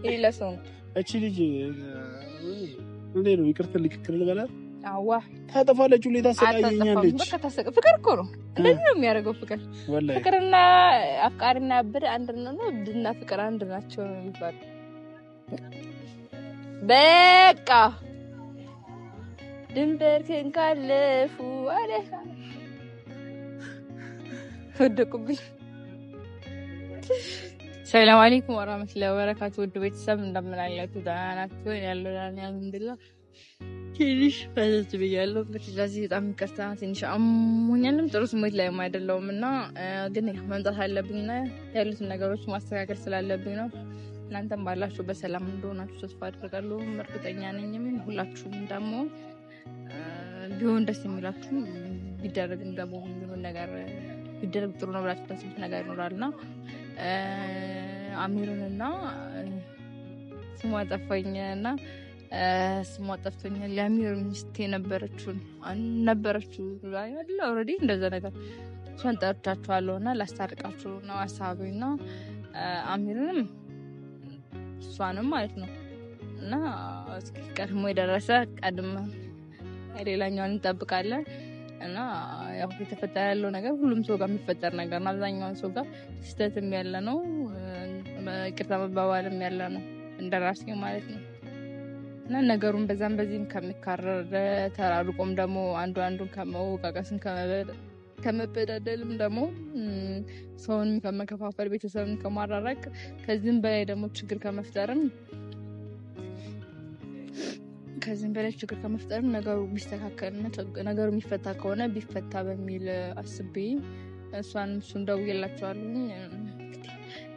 إيه لسون أشيلي جي ليه يكرت لك كل البلد أوه هذا فعلا جولي ده سلايين يلج فكر كورو لأنهم يارجو فكر والله فكرنا أفكارنا بر عندنا بدنا فكر عندنا شو نفكر بكا دمبر كن كلفو عليه ودكم السلام عليكم ورحمة الله وبركاته ود ቤተሰብ እንደምን አላችሁ ደህና ናችሁ ያለው ዳኒ አልሐምዱሊላህ ትንሽ ፈዘዝ ብያለሁ በትዛዚህ በጣም ይቅርታ ትንሽ አሞኛልም ጥሩ ስሜት ላይ አይደለሁምና ግን መምጣት አለብኝና ያሉትን ነገሮች ማስተካከል ስላለብኝ ነው እናንተም ባላችሁ በሰላም እንደሆናችሁ ተስፋ አደርጋለሁ እርግጠኛ ነኝ ሁላችሁም ደግሞ ቢሆን ደስ የሚላችሁ ቢደረግ ደግሞ ምን ነገር ቢደረግ ጥሩ ነው ብላችሁ ታስቡት ነገር ይኖራልና አሚሩንና ስሟ ጠፋኝና ስሟ ጠፍቶኛል ለአሚር ሚስት ነበረችው ላይ አይደል ኦሬዲ እንደዛ ነገር እሷን ጠርቻችኋለሁና ላስታርቃችሁ ነው ሐሳቤና አሚሩንም እሷንም ማለት ነው እና እስኪ ቀድሞ የደረሰ ቀድሞ ሌላኛውን እንጠብቃለን እና ያው የተፈጠረ ያለው ነገር ሁሉም ሰው ጋር የሚፈጠር ነገር ነው አብዛኛው ሰው ጋር ስህተትም ያለ ነው ይቅርታ መባባልም ያለ ነው እንደራሴ ማለት ነው እና ነገሩን በዛም በዚህም ከመካረር ተራርቆም ደግሞ አንዱን ከመወቃቀስም ከመበዳደልም ደግሞ ሰውን ከመከፋፈል ቤተሰብን ከማራራቅ ከዚህም በላይ ደግሞ ችግር ከመፍጠርም ነገሩ ቢስተካከልና ነገሩ የሚፈታ ከሆነ ቢፈታ በሚል አስቤ እሱን ደውዬላችኋለሁ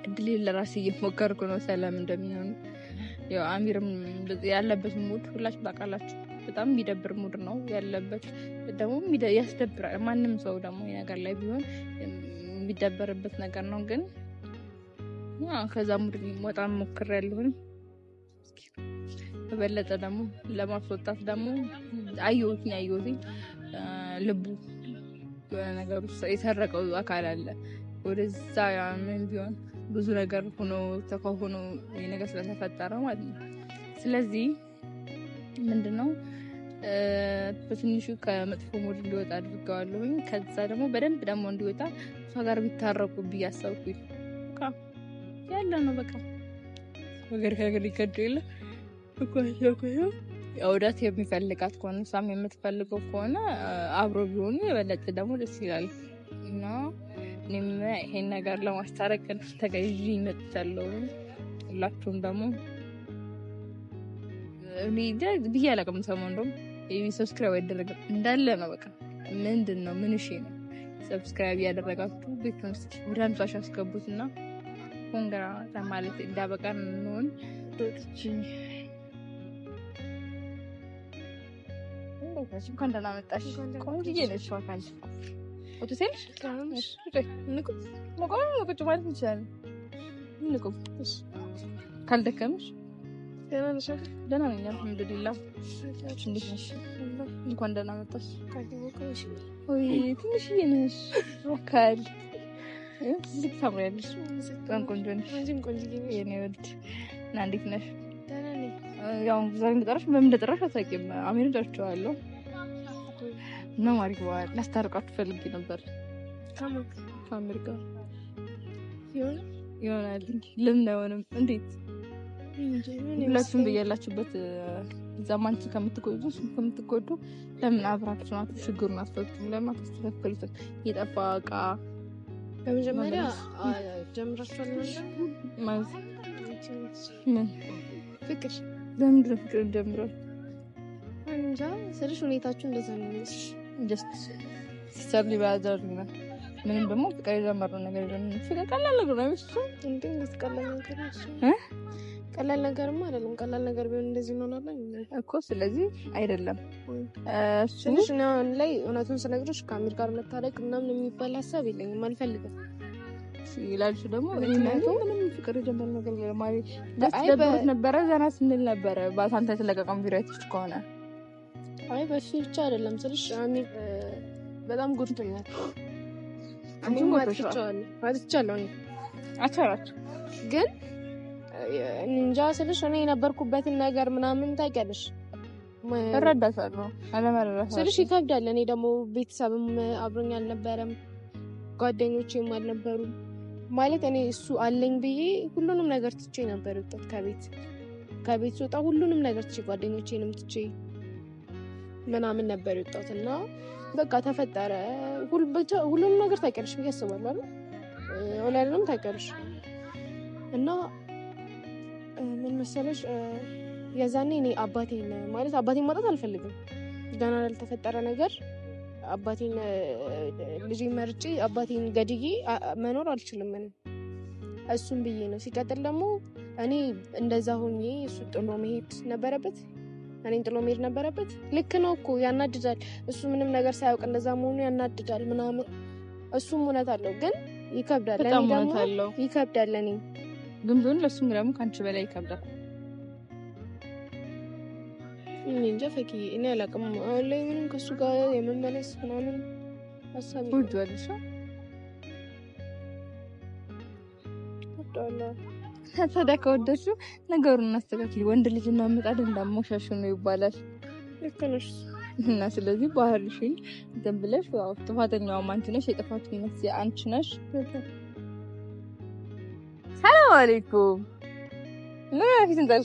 እድሌ ለራሴ እየሞከርኩ ነው ሰላም እንደሚሆን ያው አሚርም ያለበት ሙድ ሁላችሁ ታውቃላችሁ በጣም የሚደብር ሙድ ነው ያለበት ደግሞ ያስደብራል ማንም ሰው ደግሞ ነገር ላይ ቢሆን የሚደበርበት ነገር ነው ግን ያው ከዛ ሙድ ወጣም ሞክሬያለሁ በበለጠ ደግሞ ለማስወጣት ደግሞ አየሁት ልቡ ነገር የተረቀው አካል አለ ወደዛ ምን ቢሆን ብዙ ነገር ሆኖ ተከሆኖ የነገር ስለተፈጠረ ማለት ነው ስለዚህ ምንድነው በትንሹ ከመጥፎ ሙድ እንዲወጣ አድርገዋለሁ ከዛ ደግሞ በደንብ ደግሞ እንዲወጣ እሷ ጋር ቢታረቁ ቢያሳውቁኝ በቃ ያለ ነው በቃ ነገር ይከደለ ያውዳት የሚፈልጋት ከሆነ ሳም የምትፈልገው ከሆነ አብሮ ቢሆኑ የበለጠ ደግሞ ደስ ይላል እና እኔም ይሄን ነገር ለማስታረቅ ተገዢ መጥቻለሁ ሁላችሁም ደግሞ እኔ ቢያለቅም ሰሞኑን ሰብስክራይብ ያደረገ እንዳለ ነው በቃ ምንድነው ምን እሺ ነው ሰብስክራይብ ያደረጋችሁ ቢኮንስ ወደ 50 ሺህ አስገቡትና ኮንግራ ማለት እንዳበቃን ነው እንኳን ደህና መጣሽ ቆንጆዬ ነሽ ዋካል ወጥተሽ ታምሽ ንቁ ቁጭ ማለት ይችላል ንቁ ካልደከምሽ ደህና ነኝ አልሐምዱሊላህ እንዴት ነሽ እንኳን ደህና መጣሽ ወይ ትንሽዬ ነሽ ዋካል እዚህ ታምሪያለሽ በጣም ቆንጆ ነሽ አንቺም ቆንጆዬ የኔ ወድ እና እንዴት ነሽ ያው ዛሬ እንደጠራሽ በምን እንደጠራሽ አታውቂም አሜሪካ ደርቻለሁ ነው ማሪዋ ላስታርቃችሁ ፈልጌ ነበር ከአሜሪካ ይሆናል ለምን አይሆንም እንዴት ሁላችሁም በያላችሁበት ዘማን ከምትጎዱ ለምን አብራችሁ ናችሁ ችግሩን አትፈቱም ለምን አትስተካከሉትም የጠፋ ዕቃ በመጀመሪያ ጀምራችኋል ማለት ምን ፍቅር ለምንድን ነው ፍቅር ጀምሯል እንጃ ስለሽ ሁኔታችሁ እንደዛ ነው ጀስት ሲስተር ሊባዛር ነው ምንም ደግሞ ፍቅር የጀመረው ነገር የለም ፍቅር ቀላል ነገር ነው እሱ እንዴ ቀላል ነገር ነው ቀላል ነገርማ አይደለም ቀላል ነገር ቢሆን እንደዚህ እንሆናለን እኮ ስለዚህ አይደለም ስለሽ ነው ላይ እውነቱን ስለነገርሽ ከአሚር ጋር መታረቅ ምናምን የሚባል ሐሳብ የለኝም አልፈልግም ይላልሽ ደግሞ ምንም ፍቅር የጀመረው ነገር የለም ደስ ነበረ ዘና ስንል ነበረ ባሳንተ ተለቀቀም ቪዲዮዎች ከሆነ አይ በፊት ብቻ አይደለም ስለሽ አሚር በጣም ጉርቶኛል አንቺም ማጥቻለሁ አቻራች ግን እንጃ ስልሽ እኔ የነበርኩበትን ነገር ምናምን ታውቂያለሽ። እረዳሻለሁ። አለመረዳት ስልሽ ይከብዳል። እኔ ደግሞ ቤተሰብም አብሮኝ አልነበረም፣ ጓደኞቼም አልነበሩም። ማለት እኔ እሱ አለኝ ብዬ ሁሉንም ነገር ትቼ ነበር ወጣት ከቤት ስወጣ ሁሉንም ነገር ትቼ ጓደኞቼንም ትቼ ምናምን ነበር የወጣሁት እና በቃ ተፈጠረ። ሁሉንም ነገር ታውቂያለሽ ብዬ አስባለሁ አይደል? ወላለም ታውቂያለሽ። እና ምን መሰለሽ የዛኔ እኔ አባቴን ማጣት አልፈልግም። ገና ላልተፈጠረ ነገር አባቴን ልጄን መርጬ አባቴን ገድዬ መኖር አልችልም። እሱም ብዬ ነው። ሲቀጥል ደግሞ እኔ እንደዛ ሆኜ እሱ ጥሎ መሄድ ነበረበት። እኔን ጥሎ መሄድ ነበረበት። ልክ ነው እኮ ያናድዳል። እሱ ምንም ነገር ሳያውቅ እንደዛ መሆኑ ያናድዳል ምናምን። እሱም እውነት አለው፣ ግን ይከብዳል። እኔ ደግሞ ይከብዳል። እኔ ግን ቢሆን ለእሱም ደግሞ ከአንቺ በላይ ይከብዳል። እኔ እንጃ ፈኪ፣ እኔ አላውቅም። አሁን ላይ ምንም ከእሱ ጋር የመመለስ ምናምን ሀሳብ ወዷልሻ ታዲያ ከወደድሽው ነገሩን እናስተካክል። ወንድ ልጅ እና ምጣድ እንዳሞሻሽ ነው ይባላል። ልክ ነሽ። እና ስለዚህ ባህልሽን እንትን ብለሽ ያው ጥፋተኛው አንቺ ነሽ፣ የጥፋቱ መንስኤ አንቺ ነሽ። ሰላም አለይኩም ምን አፊት እንጣል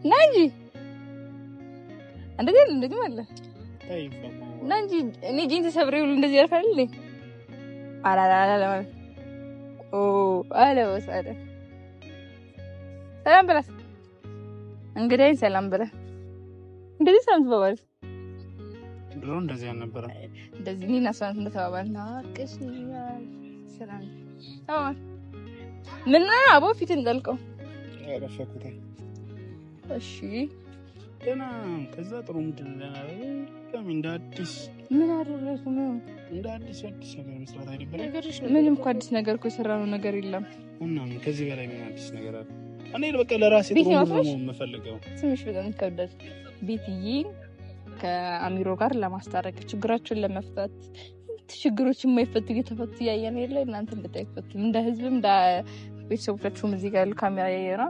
ናንጂ እንደዚህ ማለት ናንጂ እኔ ጂንስ ሰብሬው እንደዚህ ያልፋል። አላላላ አለ ወሰደ ሰላም ብለህ እንግዲህ ሰላም ብለህ እንደዚህ ሰላም ተባባል። ድሮ እንደዚህ አልነበረ። እንደዚህ እኔና እሷ እንደተባባልና አቅሽ ሰላም አዎ ምን አቦ ፊት እንጠልቀው ያረፈኩት። እሺ ደህና ከዛ ጥሩ ምንድነው እንደ አዲስ ምን አደረኩ ነው እንደ አዲስ ነገር መስራት አይደለም። ምንም እኮ አዲስ ነገር እኮ የሰራነው ነገር የለም። እና ከዚህ በላይ ምን አዲስ ነገር አለ? እኔ በቃ ለራሴ ጥሩ ነው የምፈልገው። ትንሽ በጣም ይከብዳል። ቤትዬ ከአሚሮ ጋር ለማስታረቅ ችግራቸውን ለመፍታት ችግሮች የማይፈቱ እየተፈቱ እያየን የለ እናንተ እንደታይፈቱ እንደ ህዝብም እንደ ቤተሰቦቻችሁም እዚህ ጋር ካሜራ ያየና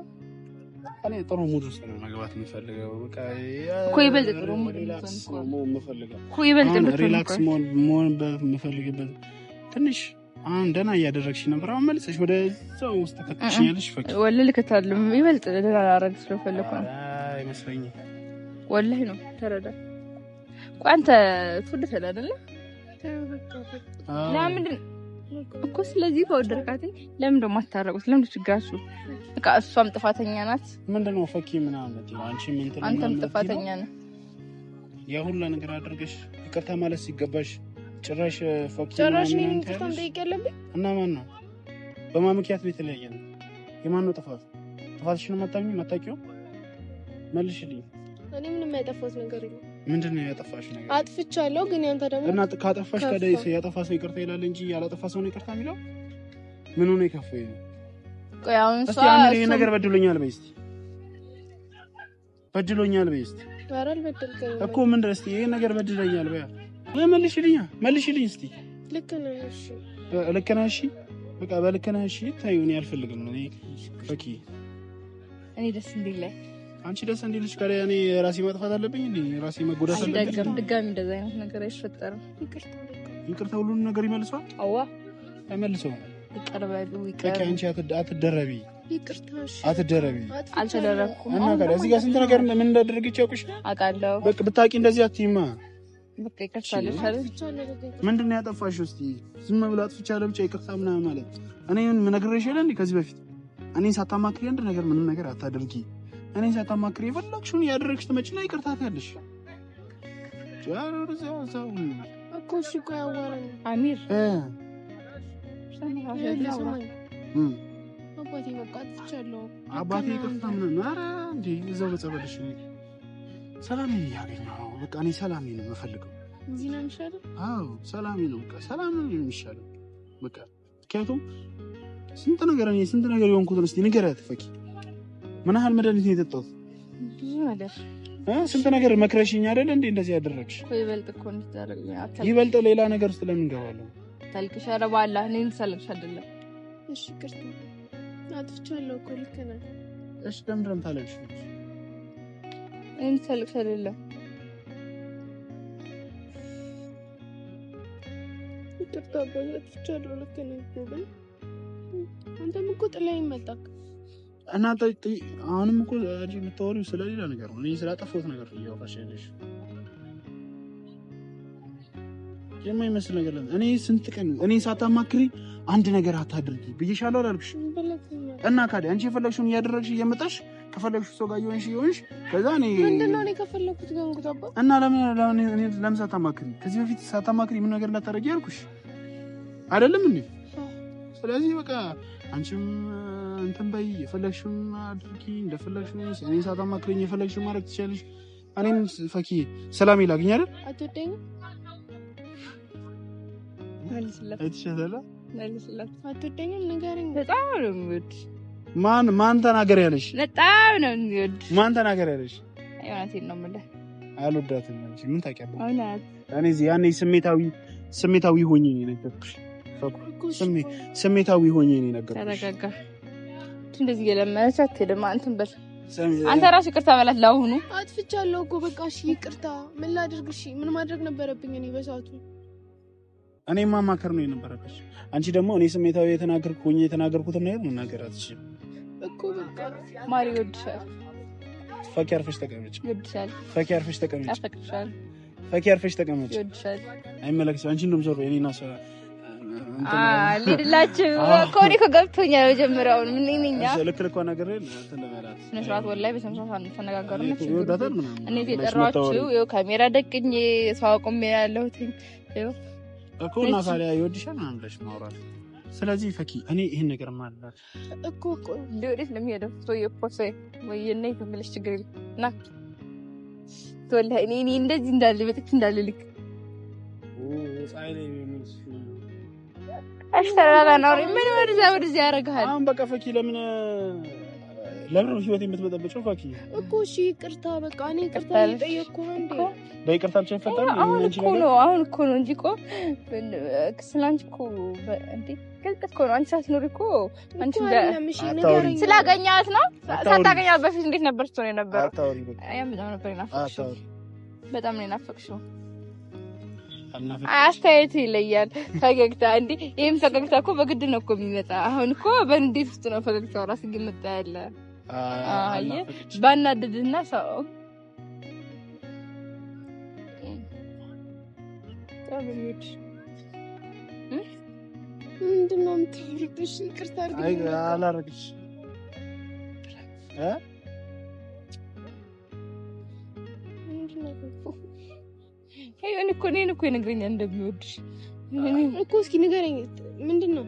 እኔ ጥሩ ሙድ ውስጥ ነው መግባት የምፈልገው። በቃ እኮ ይበልጥ ጥሩ ሙድ ሪላክስ መሆን በምፈልግበት ትንሽ አሁን ደህና እያደረግሽ ነበር። አሁን መልሰሽ ወደ እዛው ውስጥ ተከትሽኛለሽ። ፈቅ ወላሂ ልከታለሁ። ይበልጥ ደህና አደረግ ስለፈለኩ ነው አይመስለኝም። ወላሂ ነው ተረዳ። ቆይ አንተ ትወደታለህ አይደለ? ለምንድን እኮ ስለዚህ በወደድካት ለምን ደሞ አታረቁት? ለምን ችግራችሁ? በቃ እሷም ጥፋተኛ ናት። ምንድነው ፈኪ ምናምን ነው አንቺ ምን ትላለሽ? አንተም ጥፋተኛ ነህ። ያ ሁሉ ነገር አድርገሽ ይቅርታ ማለት ሲገባሽ ጭራሽ ፈኪ ጭራሽ ነው እንትን ጠይቀለብኝ እና ማን ነው በማምኪያት ቤት ላይ ያየን? የማን ነው ጥፋት? ጥፋትሽን ማታውቂው መልሽልኝ። እኔ ምንም ያጠፋሁት ነገር የለም። ምንድነው ያጠፋሽ ነገር? አጥፍቻለሁ፣ ግን ያንተ ደግሞ እና ካጠፋሽ ታዲያ ያጠፋ ሰው ይቅርታ ይላል እንጂ ያላጠፋ ሰው ነው ይቅርታ የሚለው? ምን ሆነ ይከፋኝ? ቆይ አሁን እስቲ ይሄ ነገር በድሎኛል በይ እስቲ። በድሎኛል በይ እስቲ። ኧረ አልበደልከኝም እኮ ምን ድረስ ይሄ ነገር በድሎኛል በይ። መልሽልኝ እስቲ። ልክ ነህ። እሺ ልክ ነህ። እሺ በቃ በልክ ነህ። እሺ ታዩኝ አልፈልግም ነው ፈኪ። እኔ ደስ እንዲለኝ አንቺ ደስ እንዲልሽ ካለ እኔ ራሴ ማጥፋት አለብኝ እንዴ? ራሴ መጎዳት አለብኝ? ድጋሚ እንደዛ አይነት ነገር አይፈጠርም። ይቅርታ ሁሉን ነገር ይመልሷል? አዋ አይመልሰውም። ይቀርባሉ። በቃ አንቺ አትደረቢ። ይቅርታሽ አትደረቢ። አልተደረኩም። እና ካለ እዚህ ጋር ስንት ነገር ምን እንዳደረገች ያውቅሽ አውቃለሁ። በቃ ብታውቂ እንደዚህ አትይማ። በቃ ይከፋልሽ አይደል? ምንድነው ያጠፋሽው? እስቲ ዝም ብላ አጥፍቻለሁ ብቻ ይቅርታ ምናምን ማለት እኔ ምን ነግሬሽ የለ እንዴ? ከዚህ በፊት እኔን ሳታማክሪ አንድ ነገር ምንም ነገር አታደርጊ። እኔን ሳታማክሪ የፈለግሽውን ያደረግሽ ትመጪና ይቅርታ ትያለሽ። ጃሮዛው እኮ እሺ እኮ ያዋራኝ አሚር አባቴ በቃ አጥፍቻለሁ። አባቴ ይቅርታ ምናምን ኧረ እንዴ እዛው በጸበልሽ ሰላም ያገኘው። በቃ እኔ ሰላም ነው የምፈልገው። እዚህ ነው የሚሻለው? አዎ ሰላም ነው። በቃ ሰላም ነው የሚሻለው። በቃ ምክንያቱም ስንት ነገር የሆንኩትን እስቲ ንገሪያት ፈኪ። ምን ያህል መድኃኒት ነው የጠጣሁት? ብዙ ነገር ስንት ነገር መክረሽኝ አይደል እንዴ እንደዚህ ያደረግሽ? ይበልጥ እኮ እንድታደርግ ይበልጥ ሌላ ነገር ውስጥ ለምን እንገባለን? ታልክሽ? ኧረ በአላህ እኔን ሰለምሽ አይደለም። እሺ ይቅርታ አጥፍቻለሁ እኮ ልክ ነህ። እሺ ለምንድን ነው የምታለቅሽው? እኔ ታለቅሽ አይደለም ይቅርታ አጥፍቻለሁ ልክ ነህ እኮ ግን አንተም እኮ ጥላዬን መጣክ እና አሁንም እኮ የምታወሪው ስለሌላ ነገር ነው። እኔ ስላጠፋሁት ነገር እያወራሽ ያለሽ የማይመስል ነገር ነው። እኔ ስንት ቀን እኔ ሳታማክሪ አንድ ነገር አታድርጊ ብዬሻለሁ አላልኩሽ? እና ካዲያ አንቺ የፈለግሽውን እያደረግሽ እየመጣሽ ከፈለግሽ ሰው ጋር ይሆንሽ ከዛ እኔ ምንድነው እኔ ከፈለኩት ጋር እንግዳባ እና ለምን ሳታማክሪ ከዚህ በፊት ሳታማክሪ ምን ነገር እንዳታረጊ ያልኩሽ አይደለም እንዴ? ስለዚህ በቃ አንቺም እንትን በይ የፈለግሽውን አድርጊ እንደፈለግሽ ነው። እኔ ሳታማክሪኝ የፈለግሽውን ማድረግ ትችያለሽ። እኔም ፈኪ ሰላም ይላግኝ አይደል? አትወደኝም? መልስላት። አትወደኝም? ንገረኝ። በጣም ነው የምወድ። ማን ተናገር ያለሽ? በጣም ነው የምወድ። ማን ተናገር ያለሽ? እውነቴን ነው የምልህ። አልወዳትም እንጂ ምን ታውቂያለሽ? እውነት እኔ ያኔ ስሜታዊ ሆኜ ነው የነገርኩሽ። ስሜታዊ ሆኜ ነው የነገርኩሽ። ተረጋጋ። እንደዚህ የለመነች አትሄድም። አንተም በል አንተ ራስህ ይቅርታ በላት። ለአሁኑ አጥፍቻለሁ እኮ በቃ እሺ ይቅርታ። ምን ላድርግ? እሺ ምን ማድረግ ነበረብኝ እኔ በሰዓቱ? እኔ ማማከር ነው የነበረብሽ። አንቺ ደግሞ እኔ ስሜታዊ የተናገርኩትን ነገር መናገር አትችይም እኮ። በቃ ማሪ ይወድሻል። ፈኪ አርፈሽ ተቀመጭ። ይወድሻል። ፈኪ አርፈሽ ተቀመጭ። ያፈቅርሻል። ፈኪ አርፈሽ ተቀመጭ። ይወድሻል። አይመለከትሽም። አንቺ እንደውም ዞር የኔና ሰው ሊድላችሁ ኮኒ ከገብቶኛል። መጀመሪያውን ምን ነኝኛ ልክ ነገር እንትን ለማለት ስነስርዓት ወላሂ በሰምሳት ተነጋገሩና ይወዳታል ምናምን እኔ የጠራችሁ ይኸው ካሜራ ደቅኜ ሰው ቆሜ ያለሁት ይኸው እኮ እና ታዲያ ይወድሻል ምናምን ብለሽ ማውራት። ስለዚህ ፈኪ እኔ ይሄን ነገር ማለት እኮ ወዴት ነው የሚሄደው? ፖሴ ወይ እኔ ትምልሽ ችግር እና ወላሂ እኔ እንደዚህ እንዳለ በጥፍ እንዳለ ልክ ፀሐይ ላይ አሽተራራ ነው ምን ወደዚያ ያደርግሃል። አሁን በቃ ፈኪ ለምን ህይወት የምትመጠበጨው? ፈኪ እኮ እሺ ይቅርታ በቃ እኔ ይቅርታ እየጠየቅኩህ እንዴ በይቅርታ ብቻ ይፈታል? አሁን እኮ ነው እንጂ እኮ ስላንቺ እኮ እንዴ ገልጠት እኮ ነው። አንቺ ሳትኖሪ እኮ አንቺ ስላገኛት ነው። ሳታገኛት በፊት እንዴት ነበር ስትሆን የነበረው? በጣም ነው የናፈቅሽው። አስተያየት ይለያል። ፈገግታ እንዴ ይሄም ፈገግታ እኮ በግድ ነው እኮ የሚመጣ። አሁን እኮ በእንዴት ውስጥ ነው ፈገግታው ራስ ግምታ ያለ ባናደድና ሰው ታብሪት ምንድነው የምትፈርጥሽ? ይቅርታ አድርጊ። አላረግሽ እኔን እኮ ይነግረኛል እንደሚወድሽ እኮ። እስኪ ንገረኝ ምንድነው?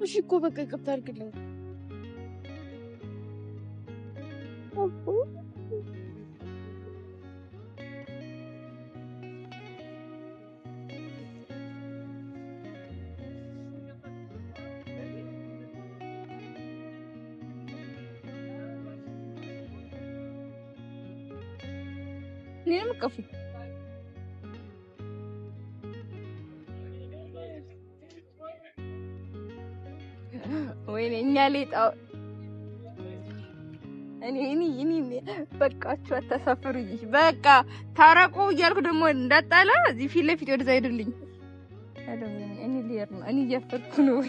እሺ እኮ በቃ ይቅርታ አድርግልኝ። እኔንም ቀፉ ወይኔ እኛ ሌጣው እኔ በቃችሁ አታሳፍሩኝ። በቃ ታረቁ እያልኩ ደግሞ እንዳጣላ እዚህ ፊት ለፊት ወደዛ ሄድልኝ። እኔ ልሄድ ነው። እኔ እያፈርኩ ነው።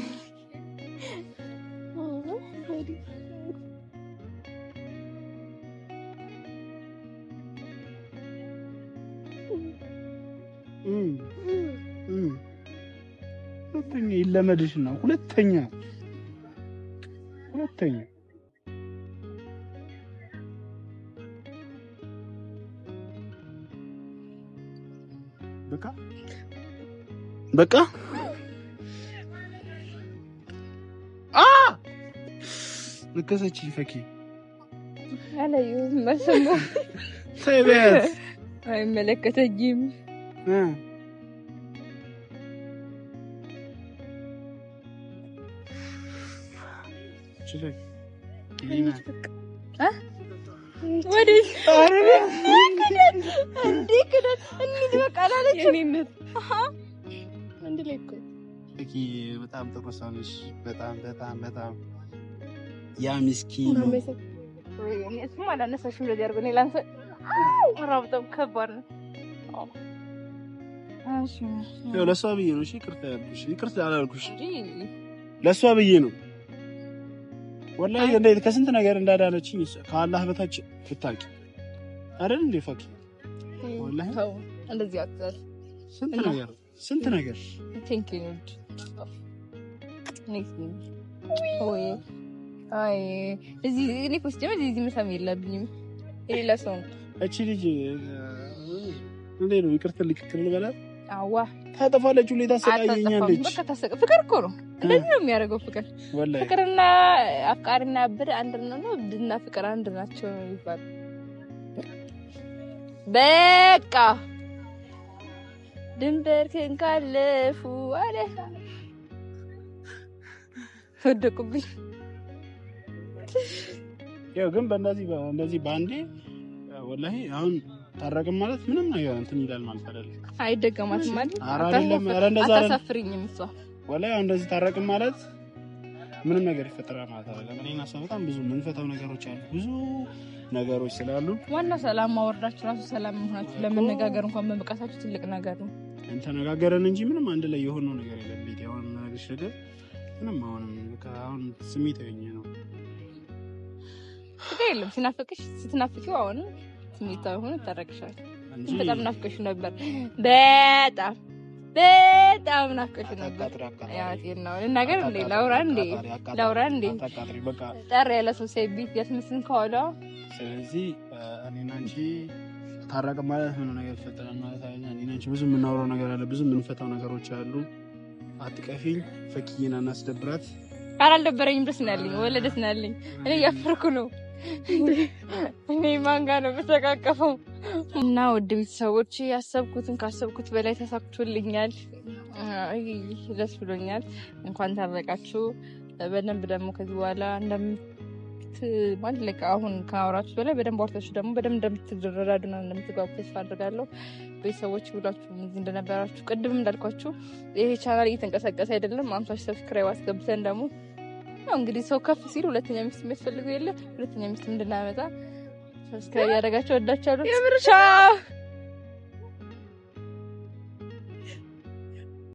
ሁለተኛ ይለመድሽ ነው። ሁለተኛ በቃ ልከሰች ፈኪ አላዩ መስሙ ሰይበት አይመለከተኝም። በጣም ጥሩ ሰው ነሽ። በጣም ያ ምስኪን ነው። እሱማ አላነሳሽም እንደዚህ አድርጎ እኔ ላንተ በጣም ከባድ ነው። እሺ ያው ለሷ ብዬ ነው። እሺ ይቅርታ አላልኩሽ ለሷ ብዬ ነው። ወላሂ እንዴት ከስንት ነገር እንዳዳነችኝ ከአላህ በታች ፍታቂ አይደል እንዴ ፈቂ ወላሂ ተው እንደዚህ አትበል። ስንት ነገር ቲንክ ዩ ኦይ አይ እዚህ እኔ ኮስቲም እዚህ ምሳም የለብኝም የሌላ ሰው እቺ ልጅ እንዴ ነው ይቅርታ ልክክል በላት። አዋ ታጠፋለች ሁሌ ታሰቃየኛለች። በቃ ታሰቀ ፍቅር እኮ ነው እንደዚህ ነው የሚያደርገው። ወላሂ ፍቅርና አፍቃሪና ብር አንድ ነው። ብድና ፍቅር አንድ ናቸው ይባል። በቃ ድንበር ከንካለፉ አለ ወደቁብኝ። ያው ግን በእንደዚህ ባንዴ ወላሂ አሁን ታረቅም ማለት ምንም ነገር እንትን ይላል ማለት አይደለም። አይደገማትም ማለት አይደለም። እንደዛ አታሳፍሪኝም እሷ ወላሂ አሁን እንደዚህ ታረቅም ማለት ምንም ነገር ይፈጠራል ማለት አይደለም። እኔና እሷ በጣም ብዙ የምንፈታው ነገሮች አሉ፣ ብዙ ነገሮች ስላሉ ዋና ሰላም ማወርዳችሁ ራሱ ሰላም መሆናችሁ ለመነጋገር እንኳን መብቃታችሁ ትልቅ ነገር ነው። እንተነጋገረን እንጂ ምንም አንድ ላይ የሆነው ነገር የለም። ቤት ያው ነገርሽ ነገር ምንም አሁን ስሜታዊ ነው የለም። ስትናፍቂው አሁን ስሜታዊ ሆነ ታረቅሻል። በጣም ናፍቀሽ ነበር። በጣም ናፍቀሽ ነበር። ያው ነገር እንዴ ላውራ እንዴ ጠር ያለ ሰው ቤት ያስመስልን ከኋላ። ስለዚህ እኔና አንቺ ታረቅ ማለት ምን ነገር ይፈጠራል ማለት አይደለም። እኔና አንቺ ብዙ የምናወራው ነገር አለ፣ ብዙ የምንፈታው ነገሮች አሉ። አትቀፊኝ ፈኪዬን አናስደብራት። አልደበረኝም። ደስ ነው ያለኝ ወለ ደስ ነው ያለኝ። እኔ ያፈርኩ ነው እኔ ማን ጋር ነው በተቃቀፈው። እና ውድ ቤተሰቦች ካሰብኩት በላይ ተሳክቶልኛል። ደስ ብሎኛል። እንኳን ታረቃችሁ። በደንብ ደግሞ ከዚህ በኋላ ማለት አሁን ካወራችሁ በላይ በደንብ አውርታችሁ ደግሞ በደንብ እንደምትደረዳዱና እንደምትጓጉ ተስፋ አድርጋለሁ። ቤተሰቦች ሁላችሁም እዚህ እንደነበራችሁ ቅድም እንዳልኳችሁ ይሄ ቻናል እየተንቀሳቀሰ አይደለም። 50 ሰብስክራይብ አስገብተን ደግሞ ያው እንግዲህ ሰው ከፍ ሲል ሁለተኛ ሚስት የሚያስፈልገው የለ ሁለተኛ ሚስት እንድናመጣ ሰብስክራይብ ያደረጋችሁ ወዳችኋለሁ። ቻው